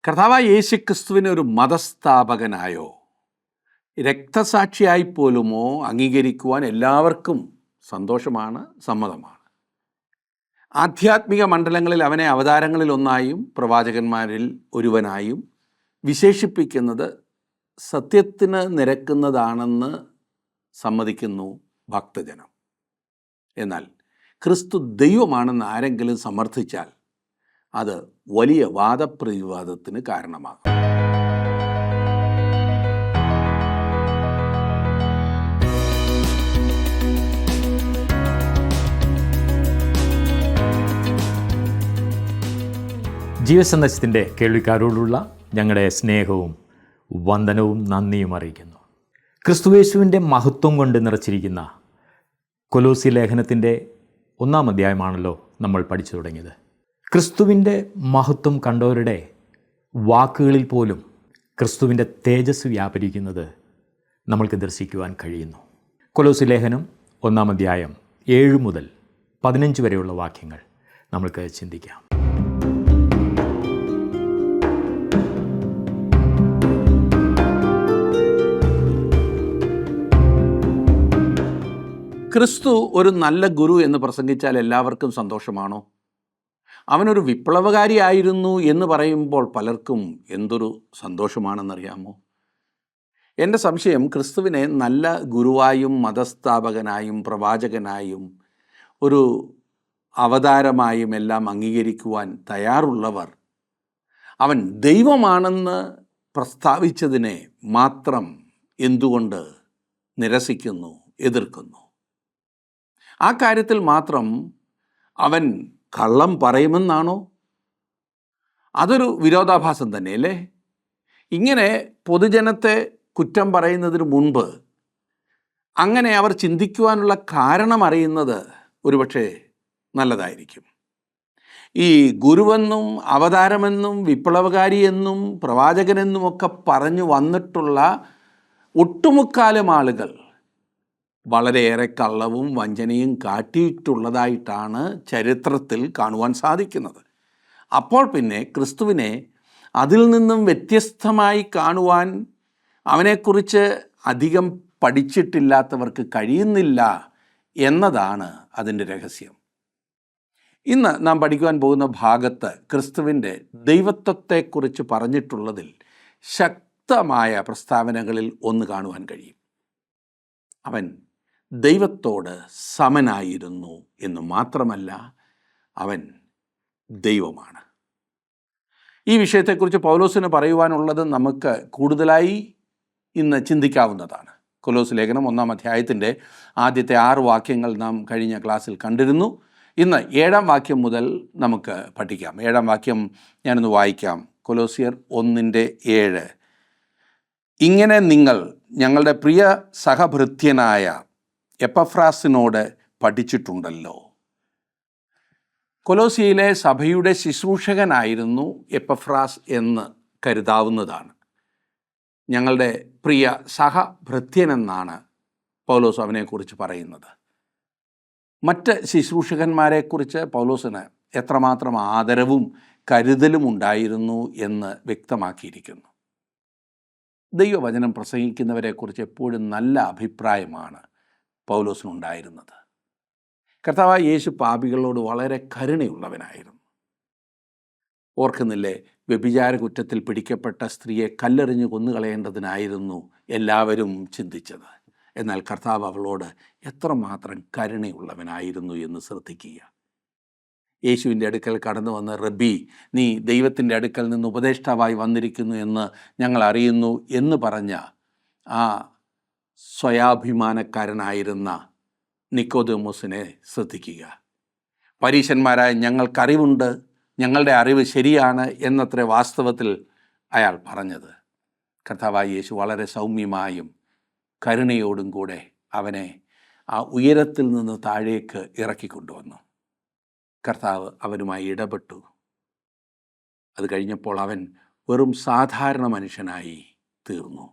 കർത്താവായ യേശു ക്രിസ്തുവിനെ ഒരു മതസ്ഥാപകനായോ രക്തസാക്ഷിയായി പോലുമോ അംഗീകരിക്കുവാൻ എല്ലാവർക്കും സന്തോഷമാണ്, സമ്മതമാണ്. ആധ്യാത്മിക മണ്ഡലങ്ങളിൽ അവനെ അവതാരങ്ങളിൽ ഒന്നായും പ്രവാചകന്മാരിൽ ഒരുവനായും വിശേഷിപ്പിക്കുന്നത് സത്യത്തിന് നിരക്കുന്നതാണെന്ന് സമ്മതിക്കുന്നു ഭക്തജനം. എന്നാൽ ക്രിസ്തു ദൈവമാണെന്ന് ആരെങ്കിലും സമർത്ഥിച്ചാൽ അത് വലിയ വാദപ്രതിവാദത്തിന് കാരണമാകും. ജീവസന്ദേശത്തിൻ്റെ കേൾവിക്കാരോടുള്ള ഞങ്ങളുടെ സ്നേഹവും വന്ദനവും നന്ദിയും അറിയിക്കുന്നു. ക്രിസ്തുയേശുവിൻ്റെ മഹത്വം കൊണ്ട് നിറച്ചിരിക്കുന്ന കൊലോസി ലേഖനത്തിൻ്റെ 1-ാം അധ്യായമാണല്ലോ നമ്മൾ പഠിച്ചു തുടങ്ങിയത്. ക്രിസ്തുവിൻ്റെ മഹത്വം കണ്ടവരുടെ വാക്കുകളിൽ പോലും ക്രിസ്തുവിൻ്റെ തേജസ് വ്യാപരിക്കുന്നത് നമ്മൾക്ക് ദർശിക്കുവാൻ കഴിയുന്നു. കൊലോസി ലേഖനം 1-ാം അധ്യായം 7 മുതൽ 15 വരെയുള്ള വാക്യങ്ങൾ നമ്മൾക്ക് ചിന്തിക്കാം. ക്രിസ്തു ഒരു നല്ല ഗുരു എന്ന് പ്രസംഗിച്ചാൽ എല്ലാവർക്കും സന്തോഷമാണോ? അവനൊരു വിപ്ലവകാരിയായിരുന്നു എന്ന് പറയുമ്പോൾ പലർക്കും എന്തൊരു സന്തോഷമാണെന്നറിയാമോ? എൻ്റെ സംശയം, ക്രിസ്തുവിനെ നല്ല ഗുരുവായും മതസ്ഥാപകനായും പ്രവാചകനായും ഒരു അവതാരമായും എല്ലാം അംഗീകരിക്കുവാൻ തയ്യാറുള്ളവർ അവൻ ദൈവമാണെന്ന് പ്രസ്താവിച്ചതിനെ മാത്രം എന്തുകൊണ്ട് നിരസിക്കുന്നു, എതിർക്കുന്നു? ആ കാര്യത്തിൽ മാത്രം അവൻ കള്ളം പറയുമെന്നാണോ? അതൊരു വിരോധാഭാസം തന്നെയല്ലേ? ഇങ്ങനെ പൊതുജനത്തെ കുറ്റം പറയുന്നതിന് മുൻപ് അങ്ങനെ അവർ ചിന്തിക്കുവാനുള്ള കാരണം അറിയുന്നത് ഒരുപക്ഷെ നല്ലതായിരിക്കും. ഈ ഗുരുവെന്നും അവതാരമെന്നും വിപ്ലവകാരിയെന്നും പ്രവാചകനെന്നുമൊക്കെ പറഞ്ഞു വന്നിട്ടുള്ള ഒട്ടുമുക്കാലും ആളുകൾ വളരെയേറെ കള്ളവും വഞ്ചനയും കാട്ടിയിട്ടുള്ളതായിട്ടാണ് ചരിത്രത്തിൽ കാണുവാൻ സാധിക്കുന്നത്. അപ്പോൾ പിന്നെ ക്രിസ്തുവിനെ അതിൽ നിന്നും വ്യത്യസ്തമായി കാണുവാൻ അവനെക്കുറിച്ച് അധികം പഠിച്ചിട്ടില്ലാത്തവർക്ക് കഴിയുന്നില്ല എന്നതാണ് അതിൻ്റെ രഹസ്യം. ഇന്ന് നാം പഠിക്കുവാൻ പോകുന്ന ഭാഗത്ത് ക്രിസ്തുവിൻ്റെ ദൈവത്വത്തെക്കുറിച്ച് പറഞ്ഞിട്ടുള്ളതിൽ ശക്തമായ പ്രസ്താവനകളിൽ ഒന്ന് കാണുവാൻ കഴിയും. അവൻ ദൈവത്തോട് സമനായിരുന്നു എന്ന് മാത്രമല്ല, അവൻ ദൈവമാണ്. ഈ വിഷയത്തെക്കുറിച്ച് പൗലോസിന് പറയുവാനുള്ളത് നമുക്ക് കൂടുതലായി ഇന്ന് ചിന്തിക്കാവുന്നതാണ്. കൊലോസ് ലേഖനം 1-ാം അധ്യായത്തിൻ്റെ ആദ്യത്തെ 6 വാക്യങ്ങൾ നാം കഴിഞ്ഞ ക്ലാസ്സിൽ കണ്ടിരുന്നു. ഇന്ന് 7-ാം വാക്യം മുതൽ നമുക്ക് പഠിക്കാം. 7-ാം വാക്യം ഞാനൊന്ന് വായിക്കാം. കൊലോസിയർ 1:7. ഇങ്ങനെ നിങ്ങൾ ഞങ്ങളുടെ പ്രിയ സഹഭൃത്യനായ എപ്പഫ്രാസിനോട് പഠിച്ചിട്ടുണ്ടല്ലോ. കൊലോസിയയിലെ സഭയുടെ ശുശ്രൂഷകനായിരുന്നു എപ്പഫ്രാസ് എന്ന് കരുതാവുന്നതാണ്. ഞങ്ങളുടെ പ്രിയ സഹഭൃത്യനെന്നാണ് പൗലോസ് അവനെക്കുറിച്ച് പറയുന്നത്. മറ്റ് ശുശ്രൂഷകന്മാരെക്കുറിച്ച് പൗലോസിന് എത്രമാത്രം ആദരവും കരുതലും ഉണ്ടായിരുന്നു എന്ന് വ്യക്തമാക്കിയിരിക്കുന്നു. ദൈവവചനം പ്രസംഗിക്കുന്നവരെക്കുറിച്ച് എപ്പോഴും നല്ല അഭിപ്രായമാണ് പൗലോസിനുണ്ടായിരുന്നത്. കർത്താവായ യേശു പാപികളോട് വളരെ കരുണയുള്ളവനായിരുന്നു. ഓർക്കുന്നില്ലേ, വ്യഭിചാര കുറ്റത്തിൽ പിടിക്കപ്പെട്ട സ്ത്രീയെ കല്ലെറിഞ്ഞ് കൊന്നുകളയേണ്ടതിനായിരുന്നു എല്ലാവരും ചിന്തിച്ചത്. എന്നാൽ കർത്താവ് അവളോട് എത്രമാത്രം കരുണയുള്ളവനായിരുന്നു എന്ന് ശ്രദ്ധിക്കുക. യേശുവിൻ്റെ അടുക്കൽ കടന്നു വന്ന്, റബ്ബി, നീ ദൈവത്തിൻ്റെ അടുക്കൽ നിന്ന് ഉപദേഷ്ടാവായി വന്നിരിക്കുന്നു എന്ന് ഞങ്ങൾ അറിയുന്നു എന്ന് പറഞ്ഞ ആ സ്വയാഭിമാനക്കാരനായിരുന്ന നിക്കോദെമോസിനെ ശ്രദ്ധിക്കുക. പരീശന്മാരായ ഞങ്ങൾക്കറിവുണ്ട്, ഞങ്ങളുടെ അറിവ് ശരിയാണ് എന്നത്ര വാസ്തവത്തിൽ അയാൾ പറഞ്ഞത്. കർത്താവായ യേശു വളരെ സൗമ്യമായും കരുണയോടും കൂടെ അവനെ ആ ഉയരത്തിൽ നിന്ന് താഴേക്ക് ഇറക്കിക്കൊണ്ടുവന്നു. കർത്താവ് അവനുമായി ഇടപെട്ടു. അത് കഴിഞ്ഞപ്പോൾ അവൻ വെറും സാധാരണ മനുഷ്യനായി തീർന്നു.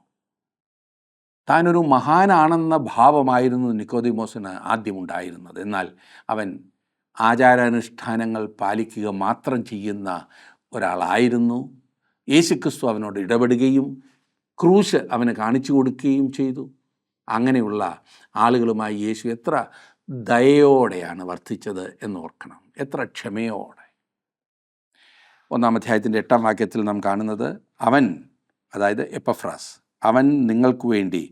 താനൊരു മഹാനാണെന്ന ഭാവമായിരുന്നു നിക്കോദിമോസിന് ആദ്യമുണ്ടായിരുന്നത്. എന്നാൽ അവൻ ആചാരാനുഷ്ഠാനങ്ങൾ പാലിക്കുക മാത്രം ചെയ്യുന്ന ഒരാളായിരുന്നു. യേശുക്രിസ്തു അവനോട് ഇടപെടുകയും ക്രൂശ് അവന് കാണിച്ചു കൊടുക്കുകയും ചെയ്തു. അങ്ങനെയുള്ള ആളുകളുമായി യേശു എത്ര ദയയോടെയാണ് വർത്തിച്ചത് എന്നോർക്കണം, എത്ര ക്ഷമയോടെ. 1-ാം അധ്യായത്തിൻ്റെ 8-ാം വാക്യത്തിൽ നാം കാണുന്നത്, അവൻ, അതായത് എപ്പഫ്രാസ്, അവൻ നിങ്ങൾക്ക് വേണ്ടി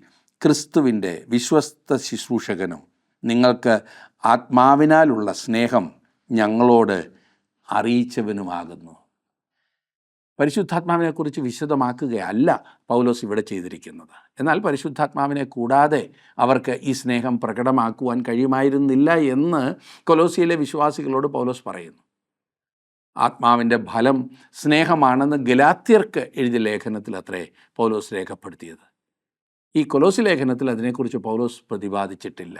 ക്രിസ്തുവിൻ്റെ വിശ്വസ്ത ശുശ്രൂഷകനും നിങ്ങൾക്ക് ആത്മാവിനാലുള്ള സ്നേഹം ഞങ്ങളോട് അറിയിച്ചവനുമാകുന്നു. പരിശുദ്ധാത്മാവിനെക്കുറിച്ച് വിശദമാക്കുകയല്ല പൗലോസ് ഇവിടെ ചെയ്തിരിക്കുന്നത്. എന്നാൽ പരിശുദ്ധാത്മാവിനെ കൂടാതെ അവർക്ക് ഈ സ്നേഹം പ്രകടമാക്കുവാൻ കഴിയുമായിരുന്നില്ല എന്ന് കൊലോസിയിലെ വിശ്വാസികളോട് പൗലോസ് പറയുന്നു. ആത്മാവിൻ്റെ ഫലം സ്നേഹമാണെന്ന് ഗലാത്യർക്ക് എഴുതിയ ലേഖനത്തിൽ അത്രേ പൗലോസ് രേഖപ്പെടുത്തിയത്. ഈ കൊലോസി ലേഖനത്തിൽ അതിനെക്കുറിച്ച് പൗലോസ് പ്രതിപാദിച്ചിട്ടില്ല.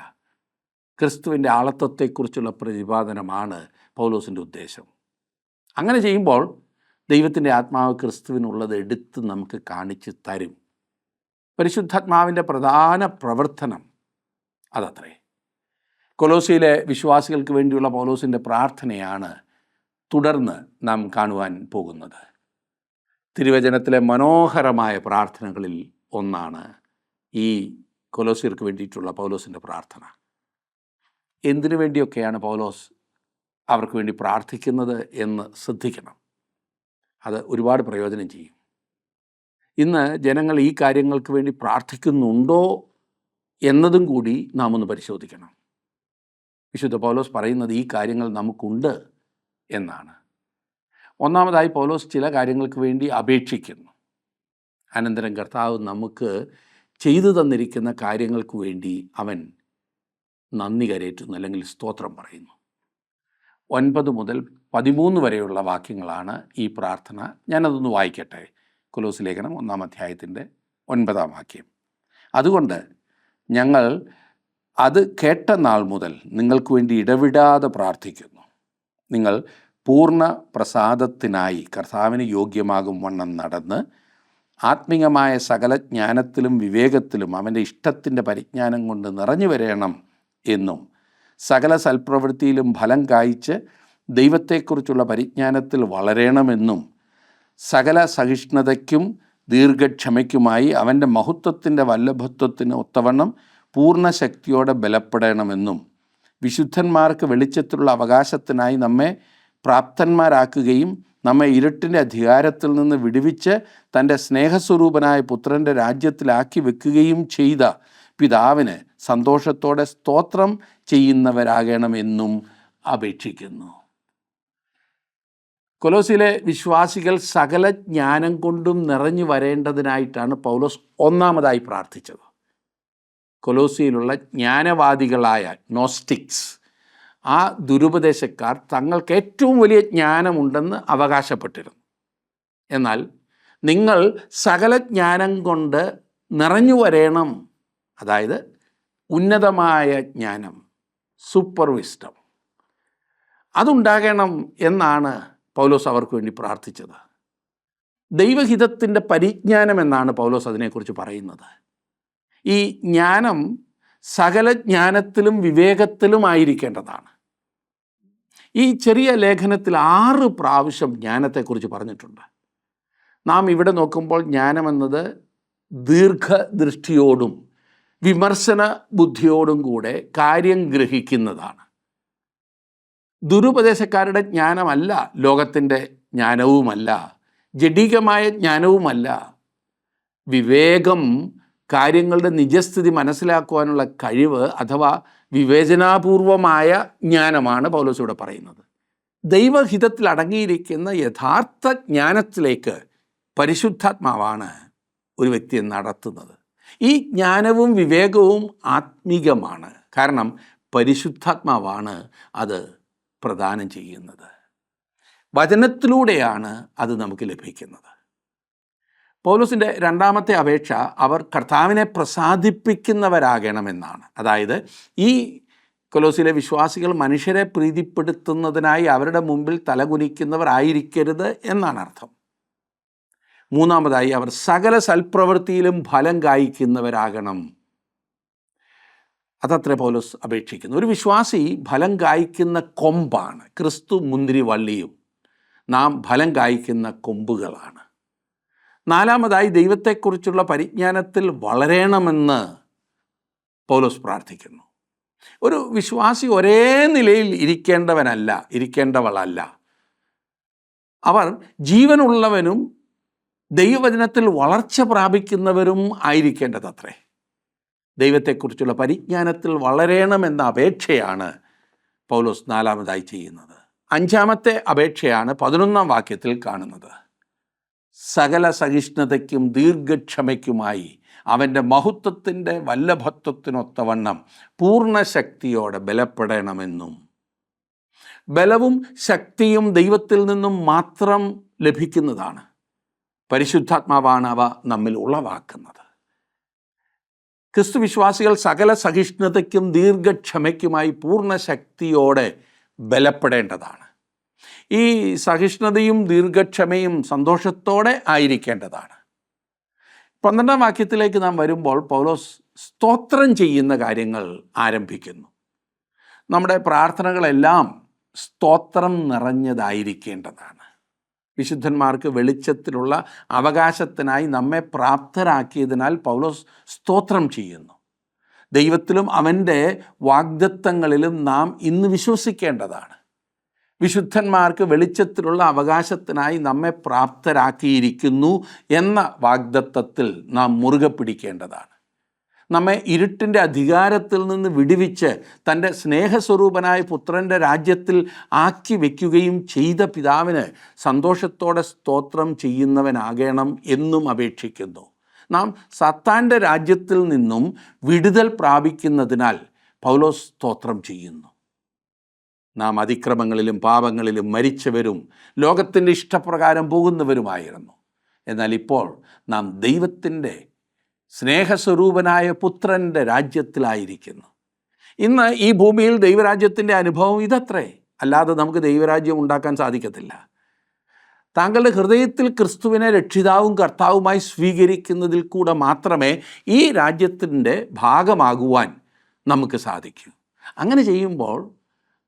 ക്രിസ്തുവിൻ്റെ ആളത്വത്തെക്കുറിച്ചുള്ള പ്രതിപാദനമാണ് പൗലോസിൻ്റെ ഉദ്ദേശം. അങ്ങനെ ചെയ്യുമ്പോൾ ദൈവത്തിൻ്റെ ആത്മാവ് ക്രിസ്തുവിനുള്ളത് എടുത്ത് നമുക്ക് കാണിച്ച് തരും. പരിശുദ്ധാത്മാവിൻ്റെ പ്രധാന പ്രവർത്തനം അതത്രേ. കൊലോസിയിലെ വിശ്വാസികൾക്ക് വേണ്ടിയുള്ള പൗലോസിൻ്റെ പ്രാർത്ഥനയാണ് തുടർന്ന് നാം കാണുവാൻ പോകുന്നത്. തിരുവചനത്തിലെ മനോഹരമായ പ്രാർത്ഥനകളിൽ ഒന്നാണ് ഈ കൊലോസിയർക്ക് വേണ്ടിയിട്ടുള്ള പൗലോസിൻ്റെ പ്രാർത്ഥന. എന്തിനു വേണ്ടിയൊക്കെയാണ് പൗലോസ് അവർക്ക് വേണ്ടി പ്രാർത്ഥിക്കുന്നത് എന്ന് ശ്രദ്ധിക്കണം. അത് ഒരുപാട് പ്രയോജനം ചെയ്യും. ഇന്ന് ജനങ്ങൾ ഈ കാര്യങ്ങൾക്ക് വേണ്ടി പ്രാർത്ഥിക്കുന്നുണ്ടോ എന്നതും കൂടി നാം ഒന്ന് പരിശോധിക്കണം. വിശുദ്ധ പൗലോസ് പറയുന്നത് ഈ കാര്യങ്ങൾ നമുക്കുണ്ട് എന്നാണ്. ഒന്നാമതായി പൗലോസ് ചില കാര്യങ്ങൾക്ക് വേണ്ടി അപേക്ഷിക്കുന്നു. അനന്തരം കർത്താവ് നമുക്ക് ചെയ്തു തന്നിരിക്കുന്ന കാര്യങ്ങൾക്ക് വേണ്ടി അവൻ നന്ദി കരേറ്റുന്നു, അല്ലെങ്കിൽ സ്തോത്രം പറയുന്നു. 9 മുതൽ 13 വരെയുള്ള വാക്യങ്ങളാണ് ഈ പ്രാർത്ഥന. ഞാനതൊന്ന് വായിക്കട്ടെ. കൊലോസി ലേഖനം 1-ാം അധ്യായത്തിൻ്റെ 9-ാം വാക്യം. അതുകൊണ്ട് ഞങ്ങൾ അത് കേട്ട നാൾ മുതൽ നിങ്ങൾക്ക് വേണ്ടി ഇടവിടാതെ പ്രാർത്ഥിക്കുന്നു. നിങ്ങൾ പൂർണ്ണ പ്രസാദത്തിനായി കർത്താവിന് യോഗ്യമാകും വണ്ണം നടന്ന് ആത്മീയമായ സകല ജ്ഞാനത്തിലും വിവേകത്തിലും അവൻ്റെ ഇഷ്ടത്തിൻ്റെ പരിജ്ഞാനം കൊണ്ട് നിറഞ്ഞു വരേണം എന്നും സകല സൽപ്രവൃത്തിയിലും ഫലം കായ്ച്ച് ദൈവത്തെക്കുറിച്ചുള്ള പരിജ്ഞാനത്തിൽ വളരണമെന്നും സകല സഹിഷ്ണുതയ്ക്കും ദീർഘക്ഷമയ്ക്കുമായി അവൻ്റെ മഹത്വത്തിൻ്റെ വല്ലഭത്വത്തിന് ഒത്തവണ്ണം പൂർണ്ണ ശക്തിയോടെ ബലപ്പെടണമെന്നും വിശുദ്ധന്മാർക്ക് വെളിച്ചത്തിലുള്ള അവകാശത്തിനായി നമ്മെ പ്രാപ്തന്മാരാക്കുകയും നമ്മെ ഇരുട്ടിൻ്റെ അധികാരത്തിൽ നിന്ന് വിടുവിച്ച് തൻ്റെ സ്നേഹസ്വരൂപനായ പുത്രൻ്റെ രാജ്യത്തിലാക്കി വെക്കുകയും ചെയ്ത പിതാവിന് സന്തോഷത്തോടെ സ്തോത്രം ചെയ്യുന്നവരാകണമെന്നും അപേക്ഷിക്കുന്നു. കൊലോസിലെ വിശ്വാസികൾ സകല ജ്ഞാനം കൊണ്ടും നിറഞ്ഞു വരേണ്ടതിനായിട്ടാണ് പൗലോസ് ഒന്നാമതായി പ്രാർത്ഥിച്ചത്. കൊലോസിയിലുള്ള ജ്ഞാനവാദികളായ നോസ്റ്റിക്സ്, ആ ദുരുപദേശക്കാർ തങ്ങൾക്ക് ഏറ്റവും വലിയ ജ്ഞാനമുണ്ടെന്ന് അവകാശപ്പെട്ടിരുന്നു. എന്നാൽ നിങ്ങൾ സകല ജ്ഞാനം കൊണ്ട് നിറഞ്ഞു വരേണം, അതായത് ഉന്നതമായ ജ്ഞാനം, സൂപ്പർ വിസ്ഡം, അതുണ്ടാകണം എന്നാണ് പൗലോസ് അവർക്ക് വേണ്ടി പ്രാർത്ഥിച്ചത്. ദൈവഹിതത്തിൻ്റെ പരിജ്ഞാനം എന്നാണ് പൗലോസ് അതിനെക്കുറിച്ച് പറയുന്നത്. ഈ ജ്ഞാനം സകല ജ്ഞാനത്തിലും വിവേകത്തിലും ആയിരിക്കേണ്ടതാണ്. ഈ ചെറിയ ലേഖനത്തിൽ 6 പ്രാവശ്യം ജ്ഞാനത്തെക്കുറിച്ച് പറഞ്ഞിട്ടുണ്ട്. നാം ഇവിടെ നോക്കുമ്പോൾ ജ്ഞാനമെന്നത് ദീർഘദൃഷ്ടിയോടും വിമർശന ബുദ്ധിയോടും കൂടെ കാര്യം ഗ്രഹിക്കുന്നതാണ്. ദുരുപദേശക്കാരുടെ ജ്ഞാനമല്ല, ലോകത്തിൻ്റെ ജ്ഞാനവുമല്ല, ജഡികമായ ജ്ഞാനവുമല്ല. വിവേകം, കാര്യങ്ങളുടെ നിജസ്ഥിതി മനസ്സിലാക്കുവാനുള്ള കഴിവ് അഥവാ വിവേചനാപൂർവമായ ജ്ഞാനമാണ് പൗലോസ് ഇവിടെ പറയുന്നത്. ദൈവഹിതത്തിൽ അടങ്ങിയിരിക്കുന്ന യഥാർത്ഥ ജ്ഞാനത്തിലേക്ക് പരിശുദ്ധാത്മാവാണ് ഒരു വ്യക്തിയെ നടത്തുന്നത്. ഈ ജ്ഞാനവും വിവേകവും ആത്മീകമാണ്. കാരണം പരിശുദ്ധാത്മാവാണ് അത് പ്രദാനം ചെയ്യുന്നത്. വചനത്തിലൂടെയാണ് അത് നമുക്ക് ലഭിക്കുന്നത്. പൗലോസിൻ്റെ രണ്ടാമത്തെ അപേക്ഷ അവർ കർത്താവിനെ പ്രസാദിപ്പിക്കുന്നവരാകണമെന്നാണ്. അതായത് ഈ കൊലോസിലെ വിശ്വാസികൾ മനുഷ്യരെ പ്രീതിപ്പെടുത്തുന്നതിനായി അവരുടെ മുമ്പിൽ തലകുനിക്കുന്നവരായിരിക്കരുത് എന്നാണ് അർത്ഥം. മൂന്നാമതായി അവർ സകല സൽപ്രവൃത്തിയിലും ഫലം കായ്ക്കുന്നവരാകണം. അതത്രേ പൗലോസ് അപേക്ഷിക്കുന്നു. ഒരു വിശ്വാസി ഫലം കായ്ക്കുന്ന കൊമ്പാണ്. ക്രിസ്തു മുന്തിരി വള്ളിയും നാം ഫലം കായ്ക്കുന്ന കൊമ്പുകളാണ്. നാലാമതായി ദൈവത്തെക്കുറിച്ചുള്ള പരിജ്ഞാനത്തിൽ വളരണമെന്ന് പൗലോസ് പ്രാർത്ഥിക്കുന്നു. ഒരു വിശ്വാസി ഒരേ നിലയിൽ ഇരിക്കേണ്ടവളല്ല. അവർ ജീവനുള്ളവനും ദൈവവചനത്തിൽ വളർച്ച പ്രാപിക്കുന്നവരും ആയിരിക്കേണ്ടതത്രേ. ദൈവത്തെക്കുറിച്ചുള്ള പരിജ്ഞാനത്തിൽ വളരണമെന്ന അപേക്ഷയാണ് പൗലോസ് നാലാമതായി ചെയ്യുന്നത്. അഞ്ചാമത്തെ അപേക്ഷയാണ് 11-ാം വാക്യത്തിൽ കാണുന്നത്. സകല സഹിഷ്ണുതയ്ക്കും ദീർഘക്ഷമയ്ക്കുമായി അവൻ്റെ മഹത്വത്തിൻ്റെ വല്ലഭത്വത്തിനൊത്തവണ്ണം പൂർണ്ണ ശക്തിയോടെ ബലപ്പെടണമെന്നും. ബലവും ശക്തിയും ദൈവത്തിൽ നിന്നും മാത്രം ലഭിക്കുന്നതാണ്. പരിശുദ്ധാത്മാവാണ് അവ നമ്മിൽ ഉളവാക്കുന്നത്. ക്രിസ്തുവിശ്വാസികൾ സകല സഹിഷ്ണുതയ്ക്കും ദീർഘക്ഷമയ്ക്കുമായി പൂർണ്ണ ശക്തിയോടെ ബലപ്പെടേണ്ടതാണ്. ഈ സഹിഷ്ണുതയും ദീർഘക്ഷമയും സന്തോഷത്തോടെ ആയിരിക്കേണ്ടതാണ്. 12-ാം വാക്യത്തിലേക്ക് നാം വരുമ്പോൾ പൗലോസ് സ്തോത്രം ചെയ്യുന്ന കാര്യങ്ങൾ ആരംഭിക്കുന്നു. നമ്മുടെ പ്രാർത്ഥനകളെല്ലാം സ്തോത്രം നിറഞ്ഞതായിരിക്കേണ്ടതാണ്. വിശുദ്ധന്മാർക്ക് വെളിച്ചത്തിലുള്ള അവകാശത്തിനായി നമ്മെ പ്രാപ്തരാക്കിയതിനാൽ പൗലോസ് സ്തോത്രം ചെയ്യുന്നു. ദൈവത്തിലും അവൻ്റെ വാഗ്ദത്തങ്ങളിലും നാം ഇന്ന് വിശ്വസിക്കേണ്ടതാണ്. വിശുദ്ധന്മാർക്ക് വെളിച്ചത്തിലുള്ള അവകാശത്തിനായി നമ്മെ പ്രാപ്തരാക്കിയിരിക്കുന്നു എന്ന വാഗ്ദത്തത്തിൽ നാം മുറുകെ പിടിക്കേണ്ടതാണ്. നമ്മെ ഇരുട്ടിൻ്റെ അധികാരത്തിൽ നിന്ന് വിടുവിച്ച് തൻ്റെ സ്നേഹസ്വരൂപനായ പുത്രൻ്റെ രാജ്യത്തിൽ ആക്കി വയ്ക്കുകയും ചെയ്ത പിതാവിന് സന്തോഷത്തോടെ സ്തോത്രം ചെയ്യുന്നവനാകണം എന്നും അപേക്ഷിക്കുന്നു. നാം സാത്താൻ്റെ രാജ്യത്തിൽ നിന്നും വിടുതൽ പ്രാപിക്കുന്നതിനാൽ പൗലോസ് സ്തോത്രം ചെയ്യുന്നു. നാം അതിക്രമങ്ങളിലും പാപങ്ങളിലും മരിച്ചവരും ലോകത്തിൻ്റെ ഇഷ്ടപ്രകാരം പോകുന്നവരുമായിരുന്നു. എന്നാൽ ഇപ്പോൾ നാം ദൈവത്തിൻ്റെ സ്നേഹസ്വരൂപനായ പുത്രൻ്റെ രാജ്യത്തിലായിരിക്കുന്നു. ഇന്ന് ഈ ഭൂമിയിൽ ദൈവരാജ്യത്തിൻ്റെ അനുഭവം ഇതത്രേ. അല്ലാതെ നമുക്ക് ദൈവരാജ്യം ഉണ്ടാക്കാൻ സാധിക്കത്തില്ല. താങ്കളുടെ ഹൃദയത്തിൽ ക്രിസ്തുവിനെ രക്ഷിതാവും കർത്താവുമായി സ്വീകരിക്കുന്നതിൽ കൂടെ മാത്രമേ ഈ രാജ്യത്തിൻ്റെ ഭാഗമാകുവാൻ നമുക്ക് സാധിക്കൂ. അങ്ങനെ ചെയ്യുമ്പോൾ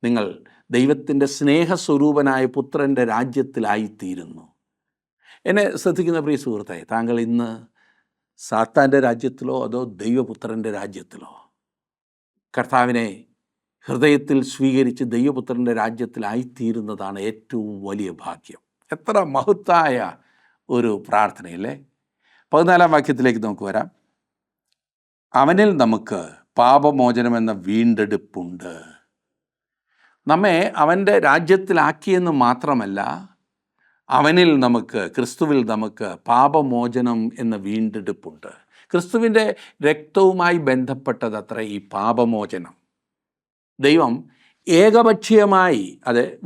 നിങ്ങൾ ദൈവത്തിൻ്റെ സ്നേഹസ്വരൂപനായ പുത്രൻ്റെ രാജ്യത്തിലായിത്തീരുന്നു. എന്നെ ശ്രദ്ധിക്കുന്ന പ്രിയ സുഹൃത്തേ, താങ്കൾ ഇന്ന് സാത്താൻ്റെ രാജ്യത്തിലോ അതോ ദൈവപുത്രൻ്റെ രാജ്യത്തിലോ? കർത്താവിനെ ഹൃദയത്തിൽ സ്വീകരിച്ച് ദൈവപുത്രൻ്റെ രാജ്യത്തിലായിത്തീരുന്നതാണ് ഏറ്റവും വലിയ ഭാഗ്യം. എത്ര മഹത്തായ ഒരു പ്രാർത്ഥനയല്ലേ. 14-ാം വാക്യത്തിലേക്ക് നമുക്ക് വരാം. അവനിൽ നമുക്ക് പാപമോചനമെന്ന വീണ്ടെടുപ്പുണ്ട്. നമ്മെ അവൻ്റെ രാജ്യത്തിലാക്കിയെന്ന് മാത്രമല്ല, അവനിൽ നമുക്ക്, ക്രിസ്തുവിൽ നമുക്ക് പാപമോചനം എന്ന വീണ്ടെടുപ്പുണ്ട്. ക്രിസ്തുവിൻ്റെ രക്തവുമായി ബന്ധപ്പെട്ടതത്ര ഈ പാപമോചനം. ദൈവം ഏകപക്ഷീയമായി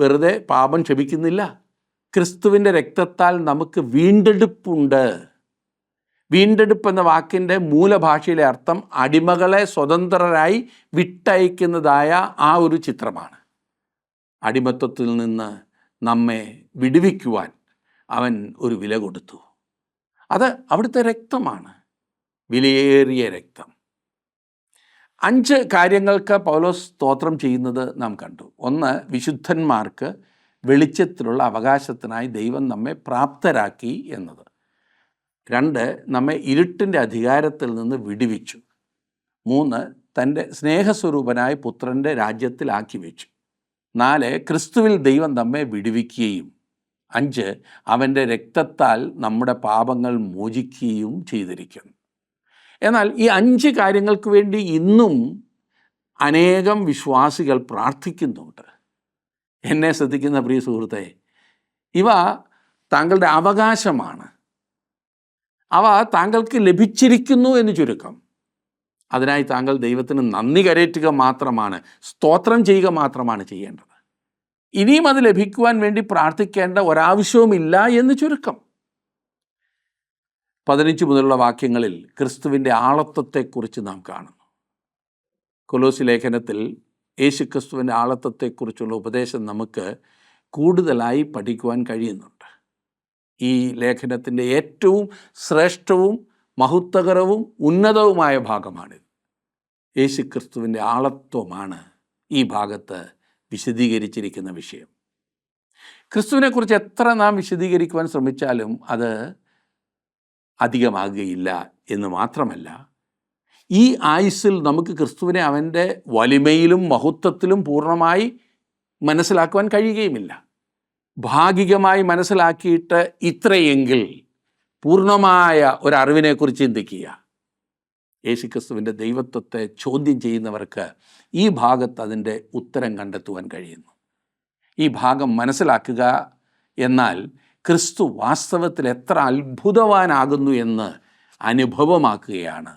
വെറുതെ പാപം ക്ഷമിക്കുന്നില്ല. ക്രിസ്തുവിൻ്റെ രക്തത്താൽ നമുക്ക് വീണ്ടെടുപ്പുണ്ട്. വീണ്ടെടുപ്പ് എന്ന വാക്കിൻ്റെ മൂലഭാഷയിലെ അർത്ഥം അടിമകളെ സ്വതന്ത്രരായി വിട്ടയക്കുന്നതായ ആ ഒരു ചിത്രമാണ്. അടിമത്വത്തിൽ നിന്ന് നമ്മെ വിടുവിക്കുവാൻ അവൻ ഒരു വില കൊടുത്തു. അത് അവിടുത്തെ രക്തമാണ്, വിലയേറിയ രക്തം. 5 കാര്യങ്ങൾക്ക് പൗലോസ് സ്തോത്രം ചെയ്യുന്നത് നാം കണ്ടു. 1, വിശുദ്ധന്മാർക്ക് വെളിച്ചത്തിലുള്ള അവകാശത്തിനായി ദൈവം നമ്മെ പ്രാപ്തരാക്കി എന്നത്. 2, നമ്മെ ഇരുട്ടിൻ്റെ അധികാരത്തിൽ നിന്ന് വിടുവിച്ചു. 3, തൻ്റെ സ്നേഹസ്വരൂപനായ പുത്രൻ്റെ രാജ്യത്തിലാക്കി വെച്ചു. 4, ക്രിസ്തുവിൽ ദൈവം നമ്മെ വിടുവിക്കുകയും. 5, അവൻ്റെ രക്തത്താൽ നമ്മുടെ പാപങ്ങൾ മോചിക്കുകയും ചെയ്തിരിക്കുന്നു. എന്നാൽ ഈ 5 കാര്യങ്ങൾക്ക് വേണ്ടി ഇന്നും അനേകം വിശ്വാസികൾ പ്രാർത്ഥിക്കുന്നുണ്ട്. എന്നെ ശ്രദ്ധിക്കുന്ന പ്രിയ സുഹൃത്തേ, ഇവ താങ്കളുടെ അവകാശമാണ്. അവ താങ്കൾക്ക് ലഭിച്ചിരിക്കുന്നു എന്ന് ചുരുക്കം. അതിനായി താങ്കൾ ദൈവത്തിന് നന്ദി കരയറ്റുക മാത്രമാണ്, സ്തോത്രം ചെയ്യുക മാത്രമാണ് ചെയ്യേണ്ടത്. ഇനിയും അത് ലഭിക്കുവാൻ വേണ്ടി പ്രാർത്ഥിക്കേണ്ട ഒരാവശ്യവുമില്ല എന്ന് ചുരുക്കം. 15 മുതലുള്ള വാക്യങ്ങളിൽ ക്രിസ്തുവിൻ്റെ ആളത്വത്തെക്കുറിച്ച് നാം കാണുന്നു. കൊലോസി ലേഖനത്തിൽ യേശുക്രിസ്തുവിൻ്റെ ആളത്വത്തെക്കുറിച്ചുള്ള ഉപദേശം നമുക്ക് കൂടുതലായി പഠിക്കുവാൻ കഴിയുന്നുണ്ട്. ഈ ലേഖനത്തിൻ്റെ ഏറ്റവും ശ്രേഷ്ഠവും മഹത്വകരവും ഉന്നതവുമായ ഭാഗമാണിത്. യേശുക്രിസ്തുവിൻ്റെ ആളത്വമാണ് ഈ ഭാഗത്ത് വിശദീകരിച്ചിരിക്കുന്ന വിഷയം. ക്രിസ്തുവിനെക്കുറിച്ച് എത്ര നാം വിശദീകരിക്കുവാൻ ശ്രമിച്ചാലും അത് അധികമാകുകയില്ല എന്ന് മാത്രമല്ല, ഈ ആയുസ്സിൽ നമുക്ക് ക്രിസ്തുവിനെ അവൻ്റെ വലിമയിലും മഹത്വത്തിലും പൂർണ്ണമായി മനസ്സിലാക്കുവാൻ കഴിയുകയുമില്ല. ഭാഗികമായി മനസ്സിലാക്കിയിട്ട് ഇത്രയെങ്കിൽ പൂർണ്ണമായ ഒരറിവിനെക്കുറിച്ച് ചിന്തിക്കുക. യേശുക്രിസ്തുവിൻ്റെ ദൈവത്വത്തെ ചോദ്യം ചെയ്യുന്നവർക്ക് ഈ ഭാഗത്ത് അതിൻ്റെ ഉത്തരം കണ്ടെത്തുവാൻ കഴിയുന്നു. ഈ ഭാഗം മനസ്സിലാക്കുക എന്നാൽ ക്രിസ്തു വാസ്തവത്തിൽ എത്ര അത്ഭുതവാനാകുന്നു എന്ന് അനുഭവമാക്കുകയാണ്.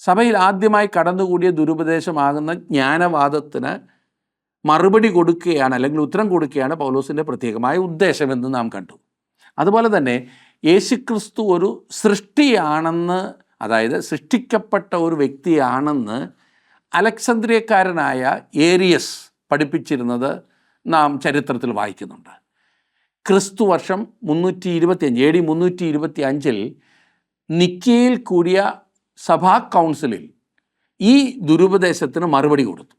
സഭയിൽ ആദ്യമായി കടന്നുകൂടിയ ദുരുപദേശമാകുന്ന ജ്ഞാനവാദത്തിന് മറുപടി കൊടുക്കുകയാണ്, അല്ലെങ്കിൽ ഉത്തരം കൊടുക്കുകയാണ് പൗലോസിൻ്റെ പ്രത്യേകമായ ഉദ്ദേശമെന്ന് നാം കണ്ടു. അതുപോലെ തന്നെ യേശുക്രിസ്തു ഒരു സൃഷ്ടിയാണെന്ന്, അതായത് സൃഷ്ടിക്കപ്പെട്ട ഒരു വ്യക്തിയാണെന്ന് അലക്സാന്ദ്രിയക്കാരനായ ഏരിയസ് പഠിപ്പിച്ചിരുന്നത് നാം ചരിത്രത്തിൽ വായിക്കുന്നുണ്ട്. ക്രിസ്തു വർഷം 325 AD 325 നിക്കയിൽ കൂടിയ സഭാ കൗൺസിലിൽ ഈ ദുരുപദേശത്തിന് മറുപടി കൊടുത്തു.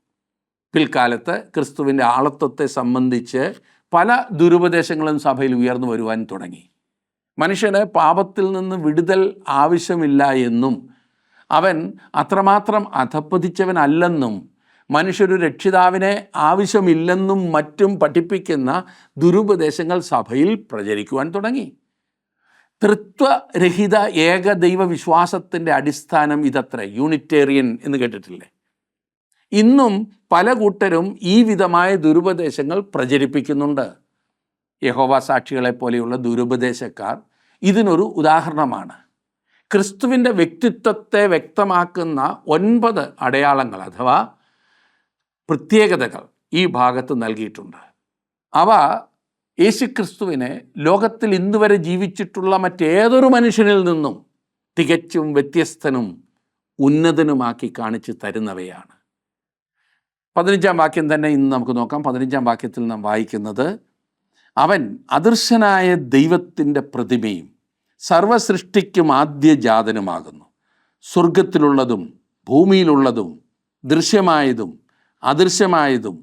പിൽക്കാലത്ത് ക്രിസ്തുവിൻ്റെ ആളത്വത്തെ സംബന്ധിച്ച് പല ദുരുപദേശങ്ങളും സഭയിൽ ഉയർന്നു വരുവാൻ തുടങ്ങി. മനുഷ്യന് പാപത്തിൽ നിന്ന് വിടുതൽ ആവശ്യമില്ല എന്നും അവൻ അത്രമാത്രം അധപ്പതിച്ചവനല്ലെന്നും മനുഷ്യരു രക്ഷിതാവിനെ ആവശ്യമില്ലെന്നും മറ്റും പഠിപ്പിക്കുന്ന ദുരുപദേശങ്ങൾ സഭയിൽ പ്രചരിക്കുവാൻ തുടങ്ങി. തൃത്വരഹിത ഏകദൈവ വിശ്വാസത്തിൻ്റെ അടിസ്ഥാനം ഇതത്ര, യൂണിറ്റേറിയൻ എന്ന് കേട്ടിട്ടില്ലേ? ഇന്നും പല കൂട്ടരും ഈ വിധമായ ദുരുപദേശങ്ങൾ പ്രചരിപ്പിക്കുന്നുണ്ട്. യഹോവ സാക്ഷികളെ പോലെയുള്ള ദുരുപദേശക്കാർ ഇതിനൊരു ഉദാഹരണമാണ്. ക്രിസ്തുവിൻ്റെ വ്യക്തിത്വത്തെ വ്യക്തമാക്കുന്ന 9 അടയാളങ്ങൾ അഥവാ പ്രത്യേകതകൾ ഈ ഭാഗത്ത് നൽകിയിട്ടുണ്ട്. അവ യേശുക്രിസ്തുവിനെ ലോകത്തിൽ ഇന്നുവരെ ജീവിച്ചിട്ടുള്ള മറ്റേതൊരു മനുഷ്യനിൽ നിന്നും തികച്ചും വ്യത്യസ്തനും ഉന്നതനുമാക്കി കാണിച്ചു തരുന്നവയാണ്. 15-ാം വാക്യം തന്നെ ഇന്ന് നമുക്ക് നോക്കാം. 15-ാം വാക്യത്തിൽ നാം വായിക്കുന്നത്, അവൻ അദൃശ്യനായ ദൈവത്തിൻ്റെ പ്രതിമയും സർവസൃഷ്ടിക്കും ആദ്യജാതനുമാകുന്നു. സ്വർഗത്തിലുള്ളതും ഭൂമിയിലുള്ളതും ദൃശ്യമായതും അദൃശ്യമായതും,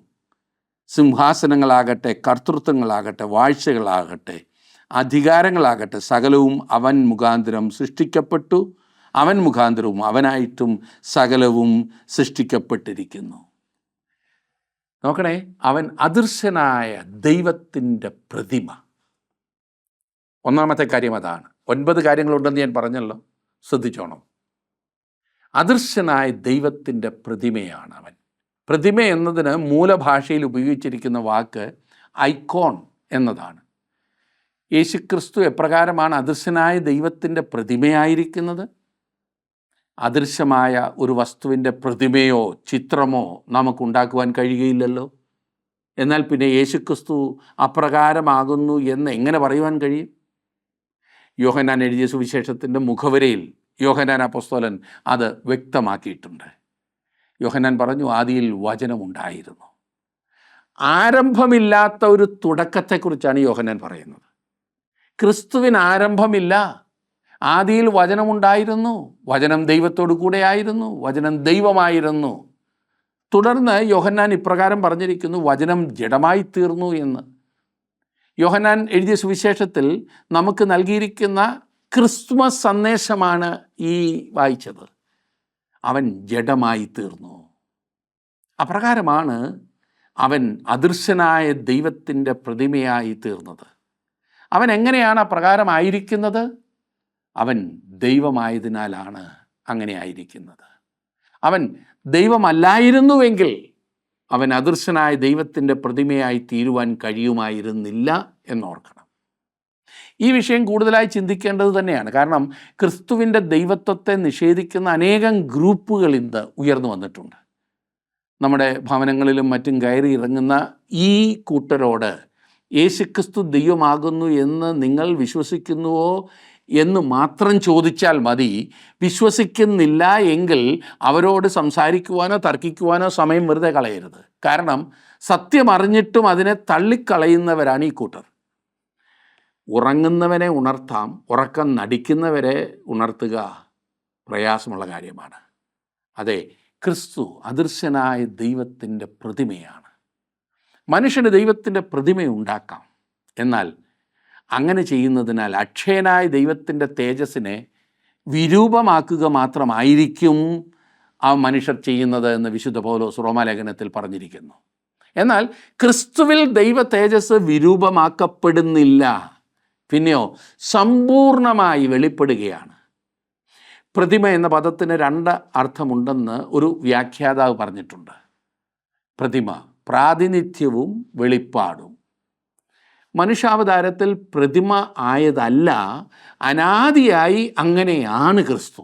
സിംഹാസനങ്ങളാകട്ടെ, കർത്തൃത്വങ്ങളാകട്ടെ, വാഴ്ചകളാകട്ടെ, അധികാരങ്ങളാകട്ടെ, സകലവും അവൻ മുഖാന്തരം സൃഷ്ടിക്കപ്പെട്ടു. അവൻ മുഖാന്തരവും അവനായിട്ടും സകലവും സൃഷ്ടിക്കപ്പെട്ടിരിക്കുന്നു. നോക്കണേ, അവൻ അദൃശ്യനായ ദൈവത്തിൻ്റെ പ്രതിമ. ഒന്നാമത്തെ കാര്യം അതാണ്. 9 കാര്യങ്ങളുണ്ടെന്ന് ഞാൻ പറഞ്ഞല്ലോ, ശ്രദ്ധിച്ചോണം. അദൃശ്യനായ ദൈവത്തിൻ്റെ പ്രതിമയാണ് അവൻ. പ്രതിമ എന്നതിന് മൂലഭാഷയിൽ ഉപയോഗിച്ചിരിക്കുന്ന വാക്ക് ഐക്കോൺ എന്നതാണ്. യേശുക്രിസ്തു എപ്രകാരമാണ് അദൃശ്യനായ ദൈവത്തിൻ്റെ പ്രതിമയായിരിക്കുന്നത്? അദൃശ്യമായ ഒരു വസ്തുവിൻ്റെ പ്രതിമയോ ചിത്രമോ നമുക്കുണ്ടാക്കുവാൻ കഴിയുകയില്ലല്ലോ. എന്നാൽ പിന്നെ യേശുക്രിസ്തു അപ്രകാരമാകുന്നു എന്ന് എങ്ങനെ പറയുവാൻ കഴിയും? യോഹന്നാൻ എഴുതിയ സുവിശേഷത്തിൻ്റെ മുഖവരയിൽ യോഹന്നാൻ അപ്പോസ്തലൻ അത് വ്യക്തമാക്കിയിട്ടുണ്ട്. യോഹന്നാൻ പറഞ്ഞു, ആദിയിൽ വചനമുണ്ടായിരുന്നു. ആരംഭമില്ലാത്ത ഒരു തുടക്കത്തെക്കുറിച്ചാണ് യോഹന്നാൻ പറയുന്നത്. ക്രിസ്തുവിന് ആരംഭമില്ല. ആദിയിൽ വചനമുണ്ടായിരുന്നു, വചനം ദൈവത്തോടു കൂടെ ആയിരുന്നു, വചനം ദൈവമായിരുന്നു. തുടർന്ന് യോഹന്നാൻ ഇപ്രകാരം പറഞ്ഞിരിക്കുന്നു, വചനം ജഡമായി തീർന്നു എന്ന്. യോഹന്നാൻ എഴുതിയ സുവിശേഷത്തിൽ നമുക്ക് നൽകിയിരിക്കുന്ന ക്രിസ്തുമസ് സന്ദേശമാണ് ഈ വായിച്ചത്. അവൻ ജഡമായി തീർന്നു. അപ്രകാരമാണ് അവൻ അദൃശ്യനായ ദൈവത്തിൻ്റെ പ്രതിമയായി തീർന്നത്. അവൻ എങ്ങനെയാണ് അപ്രകാരമായിരിക്കുന്നത്? അവൻ ദൈവമായതിനാലാണ് അങ്ങനെ ആയിരിക്കുന്നത്. അവൻ ദൈവമല്ലായിരുന്നുവെങ്കിൽ അവൻ അദൃശ്യനായ ദൈവത്തിൻ്റെ പ്രതിമയായി തീരുവാൻ കഴിയുമായിരുന്നില്ല എന്നോർക്കണം. ഈ വിഷയം കൂടുതലായി ചിന്തിക്കേണ്ടത് തന്നെയാണ്. കാരണം ക്രിസ്തുവിൻ്റെ ദൈവത്വത്തെ നിഷേധിക്കുന്ന അനേകം ഗ്രൂപ്പുകൾ ഇന്ന് ഉയർന്നു വന്നിട്ടുണ്ട്. നമ്മുടെ ഭവനങ്ങളിലും മറ്റും കയറി ഇറങ്ങുന്ന ഈ കൂട്ടരോട് യേശുക്രിസ്തു ദൈവമാകുന്നു എന്ന് നിങ്ങൾ വിശ്വസിക്കുന്നുവോ എന്ന് മാത്രം ചോദിച്ചാൽ മതി. വിശ്വസിക്കുന്നില്ല എങ്കിൽ അവരോട് സംസാരിക്കുവാനോ തർക്കിക്കുവാനോ സമയം വെറുതെ കളയരുത്. കാരണം സത്യം അറിഞ്ഞിട്ടും അതിനെ തള്ളിക്കളയുന്നവരാണ് ഈ കൂട്ടർ. ഉറങ്ങുന്നവനെ ഉണർത്താം, ഉറക്കം നടിക്കുന്നവരെ ഉണർത്തുക പ്രയാസമുള്ള കാര്യമാണ്. അതെ, ക്രിസ്തു അദൃശ്യനായ ദൈവത്തിൻ്റെ പ്രതിമയാണ്. മനുഷ്യന് ദൈവത്തിൻ്റെ പ്രതിമയുണ്ടാക്കാം, എന്നാൽ അങ്ങനെ ചെയ്യുന്നതിനാൽ അക്ഷയനായ ദൈവത്തിൻ്റെ തേജസ്സിനെ വിരൂപമാക്കുക മാത്രമായിരിക്കും ആ മനുഷ്യർ ചെയ്യുന്നത് എന്ന് വിശുദ്ധ പൗലോസ് റോമാലേഖനത്തിൽ പറഞ്ഞിരിക്കുന്നു. എന്നാൽ ക്രിസ്തുവിൽ ദൈവ തേജസ് വിരൂപമാക്കപ്പെടുന്നില്ല, പിന്നെയോ സമ്പൂർണമായി വെളിപ്പെടുകയാണ്. പ്രതിമ എന്ന പദത്തിന് 2 അർത്ഥമുണ്ടെന്ന് ഒരു വ്യാഖ്യാതാവ് പറഞ്ഞിട്ടുണ്ട്. പ്രതിമ പ്രാതിനിധ്യവും വെളിപ്പാടും. മനുഷ്യാവതാരത്തിൽ പ്രതിമ ആയതല്ല, അനാദിയായി അങ്ങനെയാണ് ക്രിസ്തു.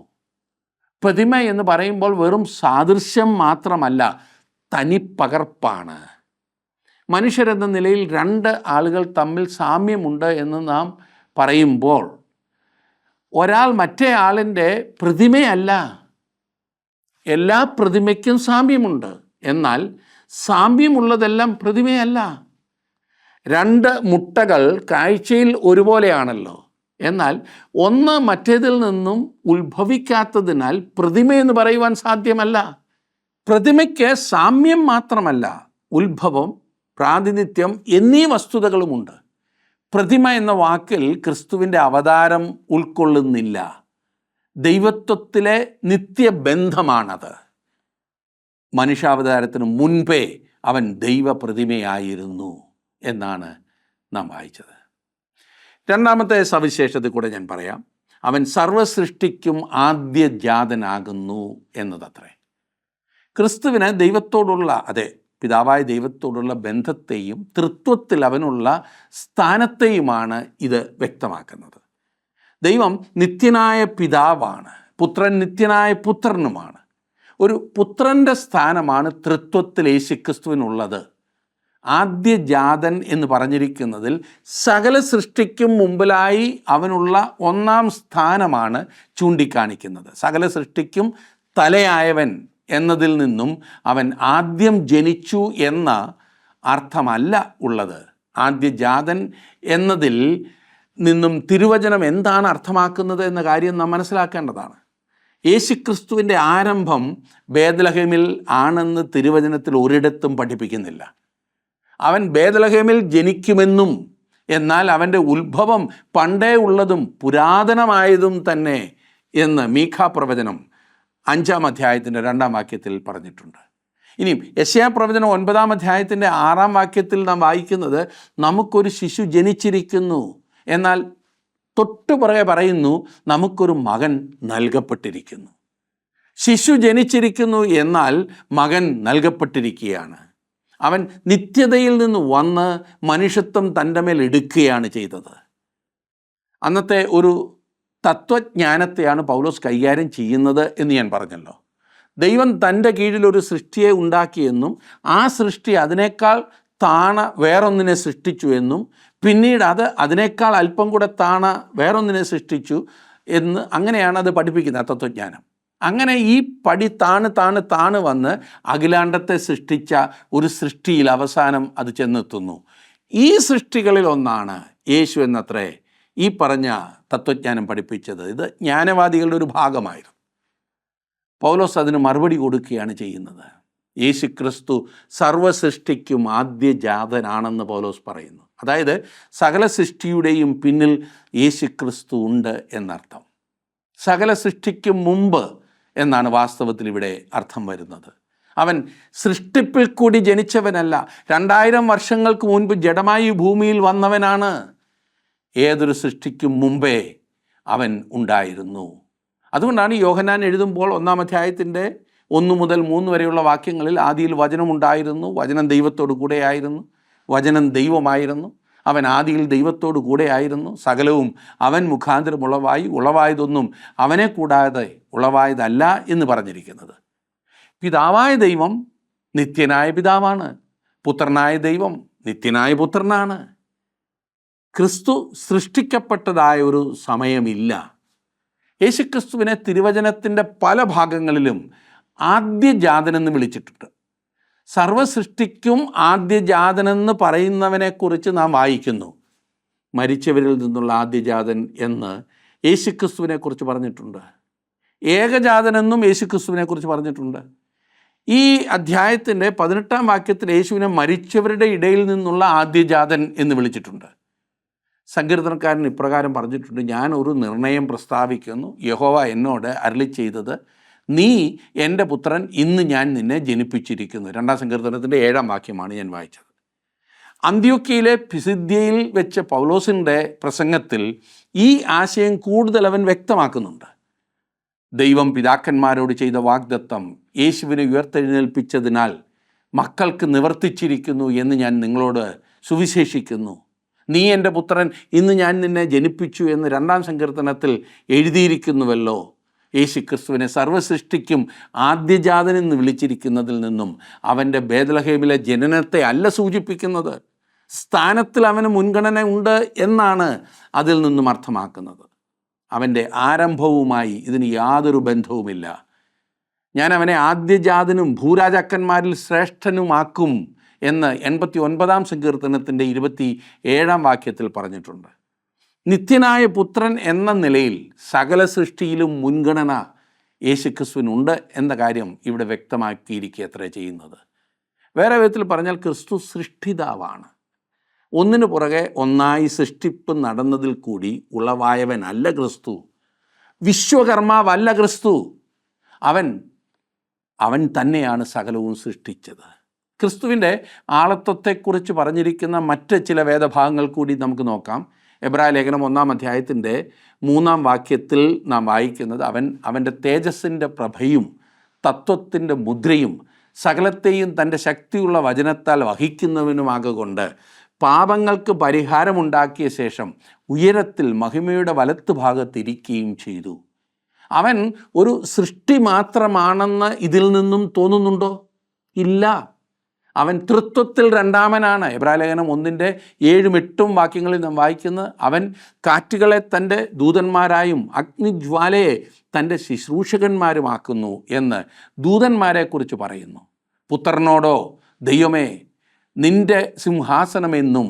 പ്രതിമ എന്ന് പറയുമ്പോൾ വെറും സാദൃശ്യം മാത്രമല്ല, തനിപ്പകർപ്പാണ്. മനുഷ്യരെന്ന നിലയിൽ 2 ആളുകൾ തമ്മിൽ സാമ്യമുണ്ട് എന്ന് നാം പറയുമ്പോൾ ഒരാൾ മറ്റേ ആളിൻ്റെ പ്രതിമയല്ല. എല്ലാ പ്രതിമയ്ക്കും സാമ്യമുണ്ട്, എന്നാൽ സാമ്യമുള്ളതെല്ലാം പ്രതിമയല്ല. 2 മുട്ടകൾ കാഴ്ചയിൽ ഒരുപോലെയാണല്ലോ, എന്നാൽ ഒന്ന് മറ്റേതിൽ നിന്നും ഉത്ഭവിക്കാത്തതിനാൽ പ്രതിമയെന്ന് പറയുവാൻ സാധ്യമല്ല. പ്രതിമയ്ക്ക് സാമ്യം മാത്രമല്ല, ഉത്ഭവം, പ്രാതിനിധ്യം എന്നീ വസ്തുതകളുമുണ്ട്. പ്രതിമ എന്ന വാക്കിൽ ക്രിസ്തുവിൻ്റെ അവതാരം ഉൾക്കൊള്ളുന്നില്ല. ദൈവത്വത്തിലെ നിത്യബന്ധമാണത്. മനുഷ്യാവതാരത്തിന് മുൻപേ അവൻ ദൈവപ്രതിമയായിരുന്നു എന്നാണ് നാം വായിച്ചത്. 2ാമത്തെ സവിശേഷത കൂടെ ഞാൻ പറയാം. അവൻ സർവസൃഷ്ടിക്കും ആദ്യജാതനാകുന്നു എന്നതത്രേ. ക്രിസ്തുവിന് ദൈവത്തോടുള്ള, അതെ, പിതാവായ ദൈവത്തോടുള്ള ബന്ധത്തെയും തൃത്വത്തിൽ അവനുള്ള സ്ഥാനത്തെയുമാണ് ഇത് വ്യക്തമാക്കുന്നത്. ദൈവം നിത്യനായ പിതാവാണ്, പുത്രൻ നിത്യനായ പുത്രനുമാണ്. ഒരു പുത്രൻ്റെ സ്ഥാനമാണ് തൃത്വത്തിൽ യേശുക്രിസ്തുവിനുള്ളത്. ആദ്യജാതൻ എന്ന് പറഞ്ഞിരിക്കുന്നതിൽ സകല സൃഷ്ടിക്കും മുമ്പിലായി അവനുള്ള 1ാം സ്ഥാനമാണ് ചൂണ്ടിക്കാണിക്കുന്നത്. സകല സൃഷ്ടിക്കും തലയായവൻ എന്നതിൽ നിന്നും അവൻ ആദ്യം ജനിച്ചു എന്ന അർത്ഥമല്ല ഉള്ളത്. ആദ്യജാതൻ എന്നതിൽ നിന്നും തിരുവചനം എന്താണ് അർത്ഥമാക്കുന്നത് എന്ന കാര്യം നാം മനസ്സിലാക്കേണ്ടതാണ്. യേശുക്രിസ്തുവിൻ്റെ ആരംഭം ബേത്ലഹേമിൽ ആണെന്ന് തിരുവചനത്തിൽ ഒരിടത്തും പഠിപ്പിക്കുന്നില്ല. അവൻ ബേത്ലഹേമിൽ ജനിക്കുമെന്നും എന്നാൽ അവൻ്റെ ഉത്ഭവം പണ്ടേ ഉള്ളതും പുരാതനമായതും തന്നെ എന്ന് മീഖാ പ്രവചനം 5-ാം അധ്യായത്തിൻ്റെ 2-ാം വാക്യത്തിൽ പറഞ്ഞിട്ടുണ്ട്. ഇനിയും യെശയ്യാ പ്രവചനം 9-ാം അധ്യായത്തിൻ്റെ 6-ാം വാക്യത്തിൽ നാം വായിക്കുന്നത് നമുക്കൊരു ശിശു ജനിച്ചിരിക്കുന്നു, എന്നാൽ തൊട്ടുപുറകെ പറയുന്നു നമുക്കൊരു മകൻ നൽകപ്പെട്ടിരിക്കുന്നു. ശിശു ജനിച്ചിരിക്കുന്നു, എന്നാൽ മകൻ നൽകപ്പെട്ടിരിക്കുകയാണ്. അവൻ നിത്യതയിൽ നിന്ന് വന്ന് മനുഷ്യത്വം തൻ്റെ മേൽ എടുക്കുകയാണ് ചെയ്തത്. അന്നത്തെ ഒരു തത്വജ്ഞാനത്തെയാണ് പൗലോസ് കൈകാര്യം ചെയ്യുന്നത് എന്ന് ഞാൻ പറഞ്ഞല്ലോ. ദൈവം തൻ്റെ കീഴിലൊരു സൃഷ്ടിയെ ഉണ്ടാക്കിയെന്നും ആ സൃഷ്ടി അതിനേക്കാൾ വേറൊന്നിനെ സൃഷ്ടിച്ചു എന്നും പിന്നീട് അതിനേക്കാൾ അല്പം കൂടെ വേറൊന്നിനെ സൃഷ്ടിച്ചു എന്ന്, അങ്ങനെയാണ് അത് പഠിപ്പിക്കുന്നത് തത്വജ്ഞാനം. അങ്ങനെ ഈ പടി താണ് വന്ന് അഖിലാണ്ടത്തെ സൃഷ്ടിച്ച ഒരു സൃഷ്ടിയിൽ അവസാനം അത് ചെന്നെത്തുന്നു. ഈ സൃഷ്ടികളിൽ ഒന്നാണ് യേശു എന്നത്രേ ഈ പറഞ്ഞ തത്വജ്ഞാനം പഠിപ്പിച്ചത്. ഇത് ജ്ഞാനവാദികളുടെ ഒരു ഭാഗമായിരുന്നു. പൗലോസ് അതിന് മറുപടി കൊടുക്കുകയാണ് ചെയ്യുന്നത്. യേശു ക്രിസ്തു സർവസൃഷ്ടിക്കും ആദ്യജാതനാണെന്ന് പൗലോസ് പറയുന്നു. അതായത് സകല സൃഷ്ടിയുടെയും പിന്നിൽ യേശു ക്രിസ്തു ഉണ്ട് എന്നർത്ഥം. സകല സൃഷ്ടിക്കും മുമ്പ് എന്നാണ് വാസ്തവത്തിൽ ഇവിടെ അർത്ഥം വരുന്നത്. അവൻ സൃഷ്ടിപ്പിൽ കൂടി ജനിച്ചവനല്ല, 2000 വർഷങ്ങൾക്ക് മുൻപ് ജഡമായി ഭൂമിയിൽ വന്നവനാണ്. ഏതൊരു സൃഷ്ടിക്കും മുമ്പേ അവൻ ഉണ്ടായിരുന്നു. അതുകൊണ്ടാണ് യോഹന്നാൻ എഴുതുമ്പോൾ 1-ാം അധ്യായത്തിൻ്റെ 1 മുതൽ 3 വരെയുള്ള വാക്യങ്ങളിൽ ആദിയിൽ വചനമുണ്ടായിരുന്നു, വചനം ദൈവത്തോടു കൂടെയായിരുന്നു, വചനം ദൈവമായിരുന്നു, അവൻ ആദിയിൽ ദൈവത്തോടു കൂടെയായിരുന്നു, സകലവും അവൻ മുഖാന്തരം ഉളവായതൊന്നും അവനെ കൂടാതെ ഉളവായതല്ല എന്ന് പറഞ്ഞിരിക്കുന്നത്. പിതാവായ ദൈവം നിത്യനായ പിതാവാണ്, പുത്രനായ ദൈവം നിത്യനായ പുത്രനാണ്. ക്രിസ്തു സൃഷ്ടിക്കപ്പെട്ടതായ ഒരു സമയമില്ല. യേശുക്രിസ്തുവിനെ തിരുവചനത്തിൻ്റെ പല ഭാഗങ്ങളിലും ആദ്യജാതനെന്ന് വിളിച്ചിട്ടുണ്ട്. സർവസൃഷ്ടിക്കും ആദ്യജാതനെന്ന് പറയുന്നവനെക്കുറിച്ച് നാം വായിക്കുന്നു. മരിച്ചവരിൽ നിന്നുള്ള ആദ്യജാതൻ എന്ന് യേശുക്രിസ്തുവിനെക്കുറിച്ച് പറഞ്ഞിട്ടുണ്ട്. ഏകജാതനെന്നും യേശുക്രിസ്തുവിനെക്കുറിച്ച് പറഞ്ഞിട്ടുണ്ട്. ഈ അധ്യായത്തിൻ്റെ 18-ാം വാക്യത്തിൽ യേശുവിനെ മരിച്ചവരുടെ ഇടയിൽ നിന്നുള്ള ആദ്യജാതൻ എന്ന് വിളിച്ചിട്ടുണ്ട്. സങ്കീർത്തനക്കാരൻ ഇപ്രകാരം പറഞ്ഞിട്ടുണ്ട്, ഞാൻ ഒരു നിർണയം പ്രസ്താവിക്കുന്നു, യഹോവ എന്നോട് അരുളി ചെയ്തത്, നീ എൻ്റെ പുത്രൻ, ഇന്ന് ഞാൻ നിന്നെ ജനിപ്പിച്ചിരിക്കുന്നു. 2-ാം സങ്കീർത്തനത്തിൻ്റെ 7-ാം വാക്യമാണ് ഞാൻ വായിച്ചത്. അന്ത്യോക്യയിലെ പിസിദ്യയിൽ വെച്ച പൗലോസിൻ്റെ പ്രസംഗത്തിൽ ഈ ആശയം കൂടുതൽ അവൻ വ്യക്തമാക്കുന്നുണ്ട്. ദൈവം പിതാക്കന്മാരോട് ചെയ്ത വാഗ്ദത്തം യേശുവിനെ ഉയർത്തെഴുന്നേൽപ്പിച്ചതിനാൽ മക്കൾക്ക് നിവർത്തിച്ചിരിക്കുന്നു എന്ന് ഞാൻ നിങ്ങളോട് സുവിശേഷിക്കുന്നു. നീ എൻ്റെ പുത്രൻ, ഇന്ന് ഞാൻ നിന്നെ ജനിപ്പിച്ചു എന്ന് 2-ാം സങ്കീർത്തനത്തിൽ എഴുതിയിരിക്കുന്നുവല്ലോ. യേശു ക്രിസ്തുവിനെ സർവ്വസൃഷ്ടിക്കും ആദ്യജാതനെന്ന് വിളിച്ചിരിക്കുന്നതിൽ നിന്നും അവൻ്റെ ബേത്ലഹേമിലെ ജനനത്തെ അല്ല സൂചിപ്പിക്കുന്നത്. സ്ഥാനത്തിൽ അവന് മുൻഗണന ഉണ്ട് എന്നാണ് അതിൽ നിന്നും അർത്ഥമാക്കുന്നത്. അവൻ്റെ ആരംഭവുമായി ഇതിന് യാതൊരു ബന്ധവുമില്ല. ഞാൻ അവനെ ആദ്യജാതനും ഭൂരാജാക്കന്മാരിൽ ശ്രേഷ്ഠനുമാക്കും എന്ന് 89-ാം സങ്കീർത്തനത്തിൻ്റെ 27-ാം വാക്യത്തിൽ പറഞ്ഞിട്ടുണ്ട്. നിത്യനായ പുത്രൻ എന്ന നിലയിൽ സകല സൃഷ്ടിയിലും മുൻഗണന യേശുക്രിസ്തുവിനുണ്ട് എന്ന കാര്യം ഇവിടെ വ്യക്തമാക്കിയിരിക്കുകയത്രേ ചെയ്യുന്നത്. വേറെ വിധത്തിൽ പറഞ്ഞാൽ ക്രിസ്തു സൃഷ്ടിതാവാണ്. ഒന്നിനു പുറകെ ഒന്നായി സൃഷ്ടിപ്പ് നടന്നതിൽ കൂടി ഉളവായവനല്ല ക്രിസ്തു. വിശ്വകർമാവല്ല ക്രിസ്തു. അവൻ തന്നെയാണ് സകലവും സൃഷ്ടിച്ചത്. ക്രിസ്തുവിൻ്റെ ആളത്വത്തെക്കുറിച്ച് പറഞ്ഞിരിക്കുന്ന മറ്റ് ചില വേദഭാഗങ്ങൾ കൂടി നമുക്ക് നോക്കാം. എബ്രായ ലേഖനം 1-ാം അധ്യായത്തിൻ്റെ 3-ാം വാക്യത്തിൽ നാം വായിക്കുന്നത്, അവൻ്റെ തേജസ്സിൻ്റെ പ്രഭയും തത്വത്തിൻ്റെ മുദ്രയും സകലത്തെയും തൻ്റെ ശക്തിയുള്ള വചനത്താൽ വഹിക്കുന്നവനുമാകൊണ്ട് പാപങ്ങൾക്ക് പരിഹാരമുണ്ടാക്കിയ ശേഷം ഉയരത്തിൽ മഹിമയുടെ വലത്തുഭാഗത്തിരിക്കുകയും ചെയ്തു. അവൻ ഒരു സൃഷ്ടി മാത്രമാണെന്ന് ഇതിൽ നിന്നും തോന്നുന്നുണ്ടോ? ഇല്ല. അവൻ തൃത്വത്തിൽ രണ്ടാമനാണ്. എബ്രായ ലേഖനം 1-ന്റെ 7-8 വാക്യങ്ങളിൽ നാം വായിക്കുന്നത്, അവൻ കാറ്റുകളെ തൻ്റെ ദൂതന്മാരായും അഗ്നിജ്വാലയെ തൻ്റെ ശുശ്രൂഷകന്മാരുമാക്കുന്നു എന്ന് ദൂതന്മാരെക്കുറിച്ച് പറയുന്നു. പുത്രനോടോ, ദൈവമേ, നിൻ്റെ സിംഹാസനമെന്നും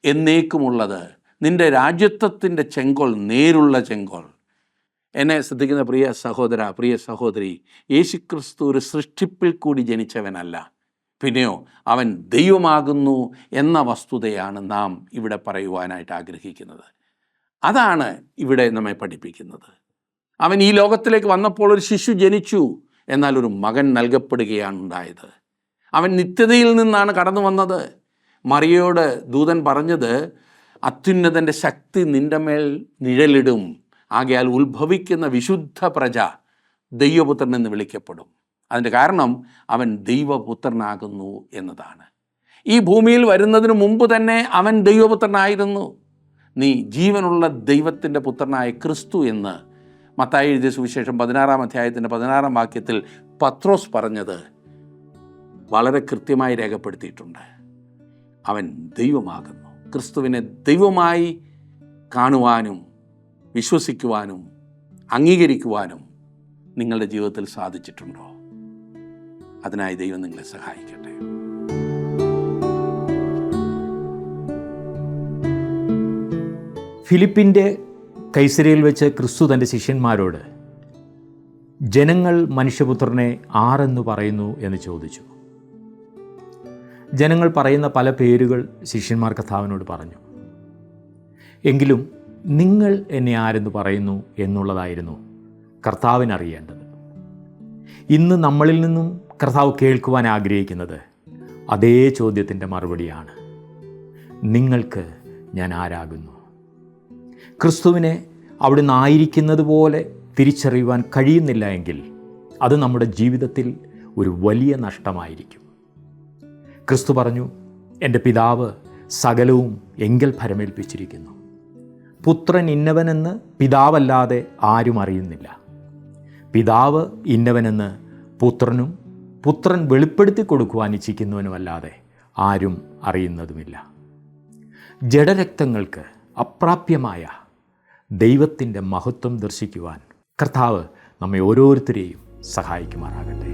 എന്നേക്കുമുള്ളത്, നിൻ്റെ രാജ്യത്വത്തിൻ്റെ ചെങ്കോൽ നേരുള്ള ചെങ്കോൽ. എന്നെ ശ്രദ്ധിക്കുന്ന പ്രിയ സഹോദര, പ്രിയ സഹോദരി, യേശുക്രിസ്തു ഒരു സൃഷ്ടിപ്പിൽ കൂടി ജനിച്ചവനല്ല, പിന്നെയോ അവൻ ദൈവമാകുന്നു എന്ന വസ്തുതയാണ് നാം ഇവിടെ പറയുവാനായിട്ട് ആഗ്രഹിക്കുന്നത്. അതാണ് ഇവിടെ നമ്മെ പഠിപ്പിക്കുന്നത്. അവൻ ഈ ലോകത്തിലേക്ക് വന്നപ്പോൾ ഒരു ശിശു ജനിച്ചു, എന്നാൽ ഒരു മകൻ നൽകപ്പെടുകയാണ് ഉണ്ടായത്. അവൻ നിത്യതയിൽ നിന്നാണ് കടന്നു വന്നത്. മറിയയോട് ദൂതൻ പറഞ്ഞത്, അത്യുന്നതൻ്റെ ശക്തി നിൻ്റെ മേൽ നിഴലിടും, ആകയാൽ ഉത്ഭവിക്കുന്ന വിശുദ്ധ പ്രജ ദൈവപുത്രൻ എന്ന് വിളിക്കപ്പെടും. അതിൻ്റെ കാരണം അവൻ ദൈവപുത്രനാകുന്നു എന്നതാണ്. ഈ ഭൂമിയിൽ വരുന്നതിന് മുമ്പ് തന്നെ അവൻ ദൈവപുത്രനായിരുന്നു. നീ ജീവനുള്ള ദൈവത്തിൻ്റെ പുത്രനായ ക്രിസ്തു എന്ന് മത്തായി എഴുതിയ സുവിശേഷം 16-ാം അധ്യായത്തിൻ്റെ 16-ാം വാക്യത്തിൽ പത്രോസ് പറഞ്ഞത് വളരെ കൃത്യമായി രേഖപ്പെടുത്തിയിട്ടുണ്ട്. അവൻ ദൈവമാകുന്നു. ക്രിസ്തുവിനെ ദൈവമായി കാണുവാനും വിശ്വസിക്കുവാനും അംഗീകരിക്കുവാനും നിങ്ങളുടെ ജീവിതത്തിൽ സാധിച്ചിട്ടുണ്ടോ? അതിനായി ദൈവം നിങ്ങളെ സഹായിക്കട്ടെ. ഫിലിപ്പിൻ്റെ കൈസരയിൽ വെച്ച് ക്രിസ്തു തൻ്റെ ശിഷ്യന്മാരോട് ജനങ്ങൾ മനുഷ്യപുത്രനെ ആരെന്ന് പറയുന്നു എന്ന് ചോദിച്ചു. ജനങ്ങൾ പറയുന്ന പല പേരുകൾ ശിഷ്യന്മാർ കർത്താവിനോട് പറഞ്ഞു. എങ്കിലും നിങ്ങൾ എന്നെ ആരെന്ന് പറയുന്നു എന്നുള്ളതായിരുന്നു കർത്താവിനറിയേണ്ടത്. ഇന്ന് നമ്മളിൽ നിന്നും കർത്താവ് കേൾക്കുവാൻ ആഗ്രഹിക്കുന്നത് അതേ ചോദ്യത്തിൻ്റെ മറുപടിയാണ്. നിങ്ങൾക്ക് ഞാൻ ആരാകുന്നു? ക്രിസ്തുവിനെ അവിടുന്ന് ആയിരിക്കുന്നത് പോലെ തിരിച്ചറിയുവാൻ കഴിയുന്നില്ല എങ്കിൽ അത് നമ്മുടെ ജീവിതത്തിൽ ഒരു വലിയ നഷ്ടമായിരിക്കും. ക്രിസ്തു പറഞ്ഞു, എൻ്റെ പിതാവ് സകലവും എങ്കിൽ ഭരമേൽപ്പിച്ചിരിക്കുന്നു. പുത്രൻ ഇന്നവനെന്ന് പിതാവല്ലാതെ ആരും അറിയുന്നില്ല. പിതാവ് ഇന്നവനെന്ന് പുത്രനും പുത്രൻ വെളിപ്പെടുത്തി കൊടുക്കുവാൻ ഇച്ഛിക്കുന്നവനുമല്ലാതെ ആരും അറിയുന്നതുമില്ല. ജഡരക്തങ്ങൾക്ക് അപ്രാപ്യമായ ദൈവത്തിൻ്റെ മഹത്വം ദർശിക്കുവാൻ കർത്താവ് നമ്മെ ഓരോരുത്തരെയും സഹായിക്കുമാറാകട്ടെ.